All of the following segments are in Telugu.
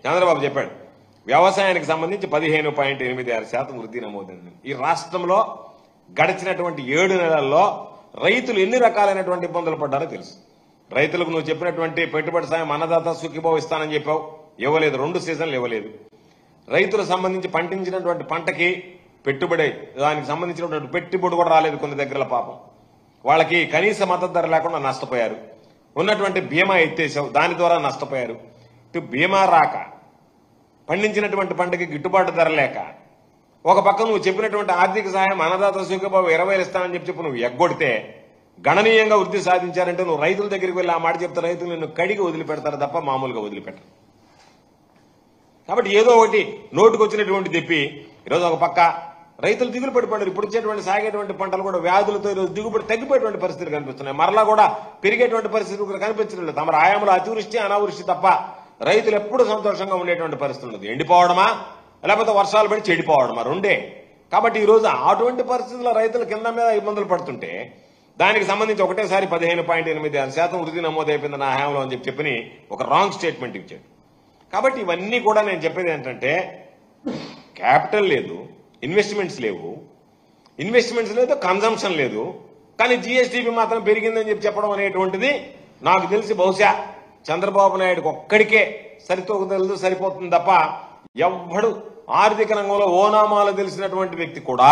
చంద్రబాబు చెప్పాడు వ్యవసాయానికి సంబంధించి 15.86% వృద్ధి నమోదైంది. ఈ రాష్ట్రంలో గడిచినటువంటి 7 నెలల్లో రైతులు ఎన్ని రకాలైనటువంటి ఇబ్బందులు పడ్డారో తెలుసు. రైతులకు నువ్వు చెప్పినటువంటి పెట్టుబడి సాయం అన్నదాత సుఖీభావ ఇస్తానని చెప్పావు, ఇవ్వలేదు. 2 సీజన్లు ఇవ్వలేదు. రైతులకు సంబంధించి పండించినటువంటి పంటకి పెట్టుబడి, దానికి సంబంధించినటువంటి పెట్టుబడి కూడా రాలేదు. కొన్ని దగ్గర పాపం వాళ్ళకి కనీస మద్దతు ధర లేకుండా నష్టపోయారు. ఉన్నటువంటి బీమా ఎత్తేసావు, దాని ద్వారా నష్టపోయారు. ఇటు బీమా రాక, పండించినటువంటి పంటకి గిట్టుబాటు ధర లేక, ఒక పక్క నువ్వు చెప్పినటువంటి ఆర్థిక సహాయం అన్నదాత సుఖీభావ 20,000 ఇస్తానని చెప్పి నువ్వు ఎగ్గొడితే గణనీయంగా వృద్ధి సాధించారంటే నువ్వు రైతుల దగ్గరికి వెళ్ళి ఆ మాట చెప్తే రైతులు నిన్ను కడిగి వదిలిపెడతారు తప్ప మామూలుగా వదిలిపెట్టరు. కాబట్టి ఏదో ఒకటి నోటుకు వచ్చినటువంటి చెప్పి ఈరోజు ఒక పక్క రైతులు దిగులు పడిపోయారు. ఇప్పుడు వచ్చేటువంటి సాగేటువంటి పంటలు కూడా వ్యాధులతో ఈరోజు దిగుబడి తగ్గిపోయేటువంటి పరిస్థితులు కనిపిస్తున్నాయి. మరలా కూడా పెరిగేటువంటి పరిస్థితులు కనిపించలేదు. తమ ఆయాములు అతివృష్టి అనావృష్టి తప్ప రైతులు ఎప్పుడు సంతోషంగా ఉండేటువంటి పరిస్థితి ఉండదు. ఎండిపోవడమా లేకపోతే వర్షాలు పడి చెడిపోవడమా, రెండే. కాబట్టి ఈ రోజు అటువంటి పరిస్థితుల్లో రైతుల కింద మీద ఇబ్బందులు పడుతుంటే దానికి సంబంధించి ఒకటేసారి 15.86% వృద్ధి నమోదైపోయింది నా హయాంలో అని చెప్పి ఒక రాంగ్ స్టేట్మెంట్ ఇచ్చాడు. కాబట్టి ఇవన్నీ కూడా నేను చెప్పేది ఏంటంటే క్యాపిటల్ లేదు, ఇన్వెస్ట్మెంట్స్ లేవు, కన్జంప్షన్ లేదు, కానీ జీఎస్టీపీ మాత్రం పెరిగిందని చెప్పడం అనేటువంటిది నాకు తెలిసి బహుశా చంద్రబాబు నాయుడుకి ఒక్కడికే సరితూగదు, సరిపోతుంది తప్ప ఎవ్వడు ఆర్థిక రంగంలో ఓనామాలు తెలిసినటువంటి వ్యక్తి కూడా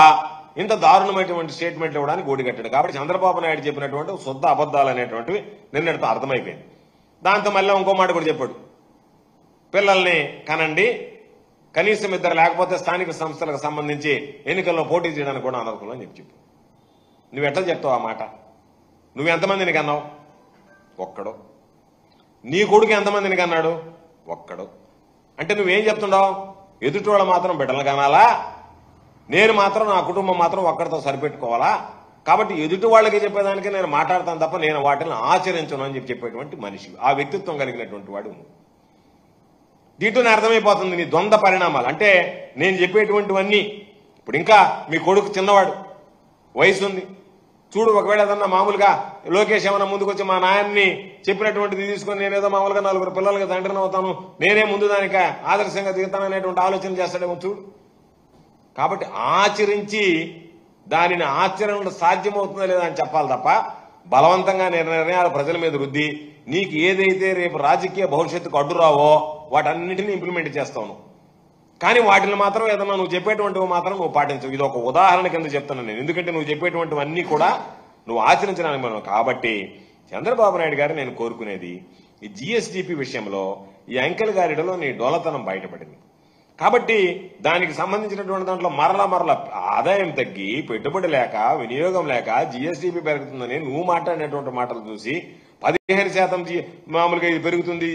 ఇంత దారుణమైనటువంటి స్టేట్మెంట్లు ఇవ్వడానికి ఓడిగట్టాడు. కాబట్టి చంద్రబాబు నాయుడు చెప్పినటువంటి శుద్ధ అబద్దాలు అనేటువంటివి నిన్నటితో అర్థమైపోయింది. దాంతో మళ్ళీ ఇంకో మాట కూడా చెప్పాడు, పిల్లల్ని కనండి, కనీసం 2 లేకపోతే స్థానిక సంస్థలకు సంబంధించి ఎన్నికల్లో పోటీ చేయడానికి కూడా అనర్హులు అని చెప్పు. నువ్వు ఎట్లా చెప్తావు ఆ మాట? నువ్వు ఎంతమందిని కన్నావు? ఒక్కడు. నీ కొడుకు ఎంతమందిని కన్నాడు? ఒక్కడు. అంటే నువ్వేం చెప్తుండవు? ఎదుటోళ్ళ మాత్రం బిడ్డలు కనాలా, నేను మాత్రం నా కుటుంబం మాత్రం ఒక్కడితో సరిపెట్టుకోవాలా, కాబట్టి ఎదుటి వాళ్ళకి చెప్పేదానికి నేను మాట్లాడతాను తప్ప నేను వాటిని ఆచరించను అని చెప్పేటువంటి మనిషి, ఆ వ్యక్తిత్వం కలిగినటువంటి వాడు. దీంట్లోనే అర్థమైపోతుంది నీ ద్వంద్వ పరిణామాలు. అంటే నేను చెప్పేటువంటివన్నీ ఇప్పుడు ఇంకా మీ కొడుకు చిన్నవాడు, వయసు ఉంది చూడు. ఒకవేళ ఏదన్నా మామూలుగా లోకేష్ ఏమన్నా ముందుకు వచ్చి మా నాయన్ని చెప్పినటువంటిది తీసుకొని నేనేదో మామూలుగా 4 పిల్లలకి తండ్రిని అవుతాను, నేనే ముందు దానికి ఆదర్శంగా దిగుతాననేటువంటి ఆలోచన చేస్తాడేమో చూడు. కాబట్టి ఆచరించి దానిని ఆచరణ సాధ్యమవుతుందా లేదా అని చెప్పాలి తప్ప బలవంతంగా నిర్ణయాలు ప్రజల మీద రుద్ది నీకు ఏదైతే రేపు రాజకీయ భవిష్యత్తుకు అడ్డు రావో వాటన్నింటినీ ఇంప్లిమెంట్ చేస్తావు. కానీ వాటిని మాత్రం ఏదన్నా నువ్వు చెప్పేటువంటివి మాత్రం నువ్వు పాటించవు. ఇది ఒక ఉదాహరణ కింద చెప్తున్నాను నేను, ఎందుకంటే నువ్వు చెప్పేటువంటివన్నీ కూడా నువ్వు ఆచరించడానికి మనం. కాబట్టి చంద్రబాబు నాయుడు గారు నేను కోరుకునేది ఈ జీఎస్టీపీ విషయంలో ఈ అంకెల్ గారిలో నీ డోలతనం బయటపడింది. కాబట్టి దానికి సంబంధించినటువంటి దాంట్లో మరల ఆదాయం తగ్గి, పెట్టుబడి లేక, వినియోగం లేక జీఎస్టీపీ పెరుగుతుందని నువ్వు మాట్లాడినటువంటి మాటలు చూసి 15% మామూలుగా ఇది పెరుగుతుంది,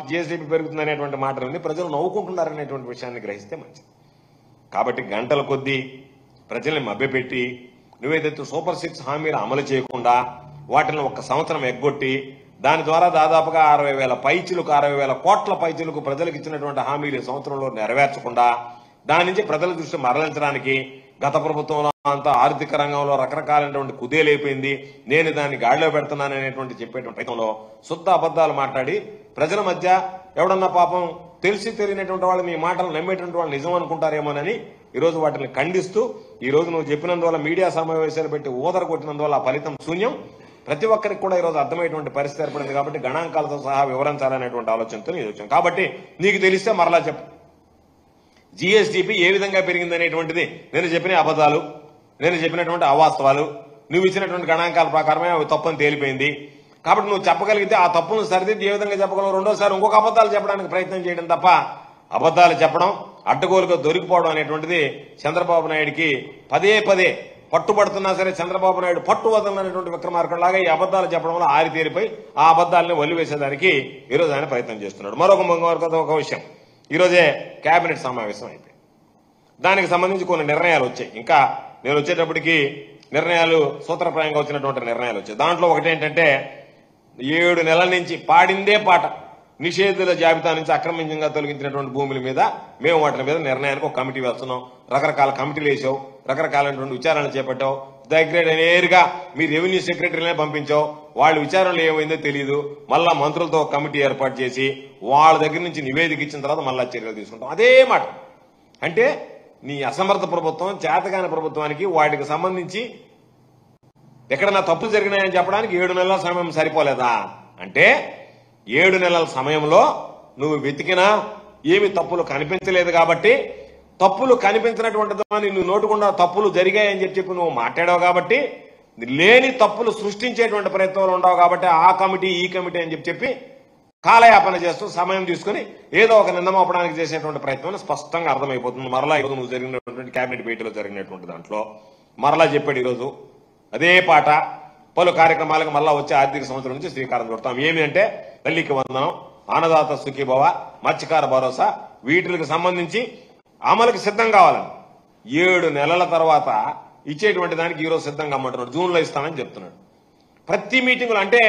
జీఎస్టీపీ పెరుగుతుంది అనేటువంటి మాటలని ప్రజలు నవ్వుకుంటున్నారనేటువంటి విషయాన్ని గ్రహిస్తే మంచిది. కాబట్టి గంటల కొద్దీ ప్రజల్ని మభ్యపెట్టి నువ్వేదైతే సూపర్ 6 హామీలు అమలు చేయకుండా వాటిని 1 సంవత్సరం ఎగ్గొట్టి దాని ద్వారా దాదాపుగా 60,000 కోట్ల పైచీలకు ప్రజలకు ఇచ్చినటువంటి హామీలు ఈ సంవత్సరంలో నెరవేర్చకుండా దాని నుంచి ప్రజల దృష్టి మరలించడానికి గత ప్రభుత్వంలో అంతా ఆర్థిక రంగంలో రకరకాలైనటువంటి కుదేలైపోయింది, నేను దాన్ని గాడిలో పెడుతున్నాను అనేటువంటి చెప్పేటువంటి ప్రయత్నంలో శుద్ధ అబద్దాలు మాట్లాడి ప్రజల మధ్య ఎవడన్నా పాపం తెలిసి తెలియనటువంటి వాళ్ళు మీ మాటలు నమ్మేటువంటి వాళ్ళు నిజం అనుకుంటారేమోనని ఈరోజు వాటిని ఖండిస్తూ ఈరోజు నువ్వు చెప్పినందువల్ల మీడియా సమావేశాలు పెట్టి ఊదర కొట్టినందువల్ల ఆ ఫలితం శూన్యం. ప్రతి ఒక్కరికి కూడా ఈరోజు అర్థమయ్యేటువంటి పరిస్థితి ఏర్పడింది. కాబట్టి గణాంకాలతో సహా వివరించాలనేటువంటి ఆలోచనతో నేను వచ్చాను. కాబట్టి నీకు తెలిస్తే మరలా చెప్పు, జీఎస్టీపీ ఏ విధంగా పెరిగింది అనేటువంటిది నేను చెప్పిన అబద్దాలు, నేను చెప్పినటువంటి అవాస్తవాలు, నువ్వు ఇచ్చినటువంటి గణాంకాల ప్రకారమే అవి తప్పని తేలిపోయింది. కాబట్టి నువ్వు చెప్పగలిగితే ఆ తప్పును సరిదిద్ది ఏ విధంగా చెప్పగలవు, రెండోసారి ఇంకొక అబద్దాలు చెప్పడానికి ప్రయత్నం చేయడం తప్ప అబద్దాలు చెప్పడం, అడ్డగోలుగా దొరికిపోవడం అనేటువంటిది చంద్రబాబు నాయుడికి పదే పట్టుబడుతున్నా సరే చంద్రబాబు నాయుడు పట్టు వదలనటువంటి విక్రమార్కుడిలాగా ఈ అబద్దాలు చెప్పడం వల్ల ఆరితేరిపోయి ఆ అబద్దాలని వల్లివేసేదానికి ఈరోజు ఆయన ప్రయత్నం చేస్తున్నాడు. మరొక విషయం, ఈరోజే కేబినెట్ సమావేశం అయిపోయింది. దానికి సంబంధించి కొన్ని నిర్ణయాలు వచ్చాయి. ఇంకా నేను వచ్చేటప్పటికి నిర్ణయాలు సూత్రప్రాయంగా వచ్చినటువంటి నిర్ణయాలు వచ్చాయి. దాంట్లో ఒకటి ఏంటంటే 7 నెలల నుంచి పాడిందే పాట నిషేధుల జాబితా నుంచి అక్రమంగా తొలగించినటువంటి భూముల మీద మేము వాటి మీద నిర్ణయానికి ఒక కమిటీ వేస్తున్నాం. రకరకాల కమిటీలు వేసావు, రకరకాలైనటువంటి విచారణలు చేపట్టావు, దగ్గర నేరుగా మీ రెవెన్యూ సెక్రటరీనే పంపించావు. వాళ్ళ విచారణలో ఏమైందో తెలియదు. మళ్ళా మంత్రులతో కమిటీ ఏర్పాటు చేసి వాళ్ళ దగ్గర నుంచి నివేదిక ఇచ్చిన తర్వాత మళ్ళా చర్యలు తీసుకుంటాం. అదే మాట. అంటే నీ అసమర్థ ప్రభుత్వం, చేతగాని ప్రభుత్వానికి వాటికి సంబంధించి ఎక్కడన్నా తప్పులు జరిగినాయని చెప్పడానికి 7 నెలల సమయం సరిపోలేదా? అంటే 7 నెలల సమయంలో నువ్వు వెతికినా ఏమి తప్పులు కనిపించలేదు కాబట్టి, తప్పులు కనిపించినటువంటి నువ్వు నోటుకుండా తప్పులు జరిగాయని చెప్పి నువ్వు మాట్లాడావు కాబట్టి, లేని తప్పులు సృష్టించేటువంటి ప్రయత్నంలో ఉండవు కాబట్టి ఆ కమిటీ ఈ కమిటీ అని చెప్పి కాలయాపన చేస్తూ సమయం తీసుకుని ఏదో ఒక నిందమోపడానికి చేసేటువంటి ప్రయత్నం స్పష్టంగా అర్థమైపోతుంది. మరలా ఈరోజు నువ్వు జరిగినటువంటి కేబినెట్ భేటీలో జరిగినటువంటి దాంట్లో మరలా చెప్పాడు. ఈరోజు అదే పాట పలు కార్యక్రమాలకు మళ్ళా వచ్చే ఆర్థిక సంవత్సరం నుంచి శ్రీకారం చుడతాం. ఏమి అంటే తల్లికి వందనం, అన్నదాత సుఖీభవ, మత్స్యకార భరోసా, వీటికి సంబంధించి అమలుకి సిద్ధం కావాలని 7 నెలల తర్వాత ఇచ్చేటువంటి దానికి ఈరోజు సిద్ధంగా అమ్మంటున్నాడు. జూన్లో ఇస్తానని చెప్తున్నాడు. ప్రతి మీటింగులు అంటే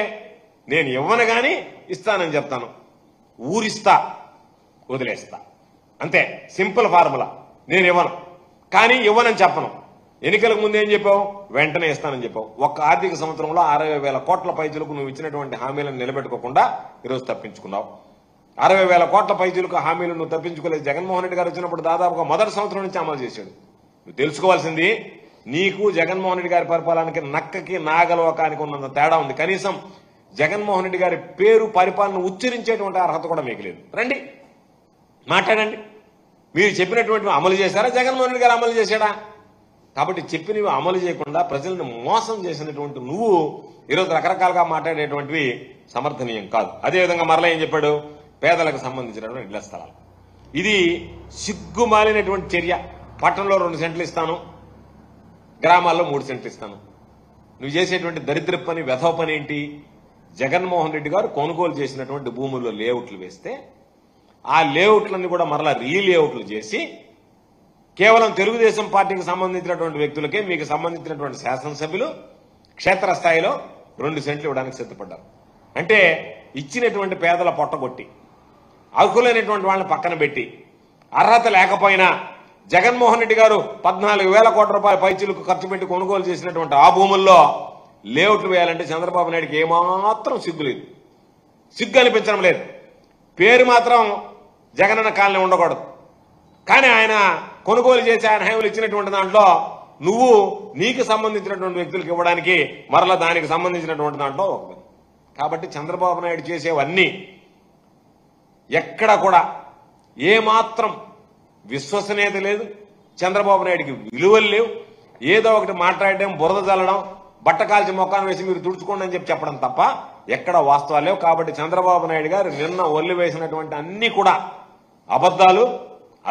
నేను ఇవ్వను గాని ఇస్తానని చెప్తాను, ఊరిస్తా వదిలేస్తా, అంతే. Simple formula. నేను ఇవ్వను కానీ ఇవ్వనని చెప్పను. ఎన్నికలకు ముందు ఏం చెప్పావు? వెంటనే ఇస్తానని చెప్పావు. ఒక్క ఆర్థిక సంవత్సరంలో 60,000 కోట్ల పైచులకు నువ్వు ఇచ్చినటువంటి హామీలను నిలబెట్టుకోకుండా ఈరోజు తప్పించుకున్నావు. 60,000 కోట్ల పైచులకు హామీలు నువ్వు తప్పించుకోలేదు. జగన్మోహన్ రెడ్డి గారు వచ్చినప్పుడు దాదాపుగా మొదటి సంవత్సరం నుంచి అమలు చేశాడు. నువ్వు తెలుసుకోవాల్సింది, నీకు జగన్మోహన్ రెడ్డి గారి పరిపాలనకి నక్కకి నాగలోకానికి ఉన్నంత తేడా ఉంది. కనీసం జగన్మోహన్ రెడ్డి గారి పేరు, పరిపాలన ఉచ్చరించేటువంటి అర్హత కూడా మీకు లేదు. రండి మాట్లాడండి. మీరు చెప్పినటువంటి అమలు చేశారా? జగన్మోహన్ రెడ్డి గారు అమలు చేశాడా? కాబట్టి చెప్పినవి అమలు చేయకుండా ప్రజలను మోసం చేసినటువంటి నువ్వు ఈరోజు రకరకాలుగా మాట్లాడేటువంటివి సమర్థనీయం కాదు. అదేవిధంగా మరలా ఏం చెప్పాడు? పేదలకు సంబంధించినటువంటి ఇళ్ల స్థలాలు. ఇది సిగ్గుమాలినటువంటి చర్య. పట్టణంలో 2 సెంట్లు ఇస్తాను, గ్రామాల్లో 3 సెంట్లు ఇస్తాను. నువ్వు చేసేటువంటి దరిద్ర పని, వెధవ పని ఏంటి? జగన్మోహన్ రెడ్డి గారు కొనుగోలు చేసినటువంటి భూముల్లో లేఅవుట్లు వేస్తే ఆ లేఅవుట్లన్నీ కూడా మరలా రీలేఅవుట్లు చేసి కేవలం తెలుగుదేశం పార్టీకి సంబంధించినటువంటి వ్యక్తులకే, మీకు సంబంధించినటువంటి శాసనసభ్యులు క్షేత్రస్థాయిలో 2 సెంట్లు ఇవ్వడానికి సిద్ధపడ్డారు. అంటే ఇచ్చినటువంటి పేదల పొట్టగొట్టి, అర్హులైనటువంటి వాళ్ళని పక్కన పెట్టి, అర్హత లేకపోయినా జగన్మోహన్ రెడ్డి గారు 14,000 కోట్ల రూపాయల పైచీలకు ఖర్చు పెట్టి కొనుగోలు చేసినటువంటి ఆ భూముల్లో లేఅవుట్లు వేయాలంటే చంద్రబాబు నాయుడికి ఏమాత్రం సిగ్గు లేదు, సిగ్గు అనిపించడం లేదు. పేరు మాత్రం జగనన్న కాలనీ ఉండకూడదు, కానీ ఆయన కొనుగోలు చేసి ఆయన హైవులు ఇచ్చినటువంటి దాంట్లో నువ్వు నీకు సంబంధించినటువంటి వ్యక్తులకు ఇవ్వడానికి మరలా దానికి సంబంధించినటువంటి దాంట్లో ఒకటి. కాబట్టి చంద్రబాబు నాయుడు చేసేవన్నీ ఎక్కడ కూడా ఏమాత్రం విశ్వసనీయత లేదు. చంద్రబాబు నాయుడికి విలువలు లేవు. ఏదో ఒకటి మాట్లాడడం, బురద చల్లడం, బట్ట కాల్చి మొక్కాన్ని వేసి మీరు తుడుచుకోండి అని చెప్పడం తప్ప ఎక్కడ వాస్తవాలు లేవు. కాబట్టి చంద్రబాబు నాయుడు గారు నిన్న ఒల్లి వేసినటువంటి అన్ని కూడా అబద్దాలు,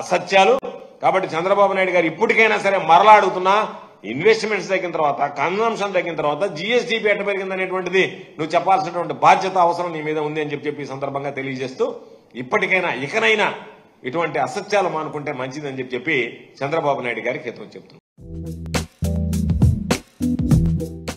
అసత్యాలు. కాబట్టి చంద్రబాబు నాయుడు గారు ఇప్పటికైనా సరే మరలా అడుగుతున్నా, ఇన్వెస్ట్మెంట్స్ తగ్గిన తర్వాత, కన్సంప్షన్ తగ్గిన తర్వాత జీఎస్టీపీ ఎట్ట పెరిగింది అనేటువంటిది నువ్వు చెప్పాల్సినటువంటి బాధ్యత, అవసరం నీ మీద ఉంది అని చెప్పి ఈ సందర్భంగా తెలియజేస్తూ, ఇప్పటికైనా ఇకనైనా ఇటువంటి అసత్యాలు మానుకుంటే మంచిదని చెప్పి చంద్రబాబు నాయుడు గారికి హితం చెప్తున్నారు.